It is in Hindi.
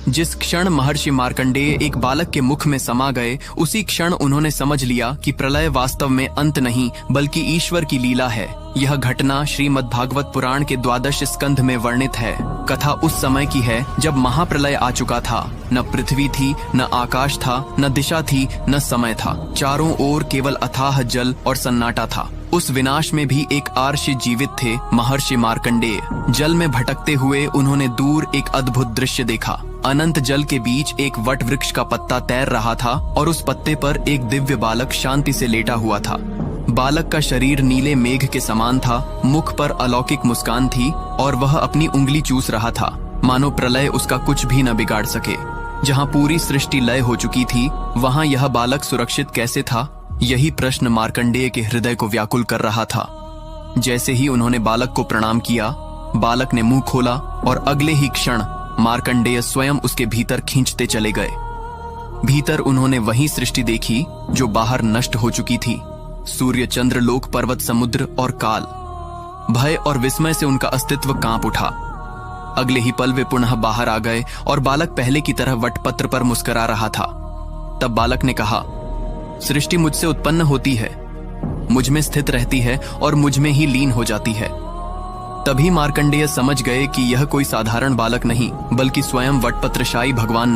जिस क्षण महर्षि मार्कंडेय एक बालक के मुख में समा गए, उसी क्षण उन्होंने समझ लिया कि प्रलय वास्तव में अंत नहीं बल्कि ईश्वर की लीला है। यह घटना श्रीमद् भागवत पुराण के 12 स्कंध में वर्णित है। कथा उस समय की है जब महाप्रलय आ चुका था। न पृथ्वी थी, न आकाश था, न दिशा थी, न समय था। चारों ओर केवल अथाह जल और सन्नाटा था। उस विनाश में भी एक आर्षि जीवित थे, महर्षि मार्कंडेय। जल में भटकते हुए उन्होंने दूर एक अद्भुत दृश्य देखा। अनंत जल के बीच एक वट वृक्ष का पत्ता तैर रहा था और उस पत्ते पर एक दिव्य बालक शांति से लेटा हुआ था। बालक का शरीर नीले मेघ के समान था, मुख पर अलौकिक मुस्कान थी और वह अपनी उंगली चूस रहा था, मानो प्रलय उसका कुछ भी न बिगाड़ सके। जहाँ पूरी सृष्टि लय हो चुकी थी, वहाँ यह बालक सुरक्षित कैसे था? यही प्रश्न मार्कंडेय के हृदय को व्याकुल कर रहा था। जैसे ही उन्होंने बालक को प्रणाम किया, बालक ने मुंह खोला और अगले ही क्षण मार्कंडेय स्वयं उसके भीतर खींचते चले गए। भीतर उन्होंने वही सृष्टि देखी जो बाहर नष्ट हो चुकी थी। सूर्य, चंद्र, लोक, पर्वत, समुद्र और काल। भय और विस्मय से उनका अस्तित्व कांप उठा। अगले ही पल वे पुनः बाहर आ गए और बालक पहले की तरह वटपत्र पर मुस्कुरा रहा था। तब बालक ने कहा, सृष्टि मुझसे उत्पन्न होती है, मुझ में स्थित रहती है और मुझ में ही लीन हो जाती है। तभी मार्कंडेय समझ गए कि यह कोई साधारण बालक नहीं बल्कि स्वयं वटपत्रशायी भगवान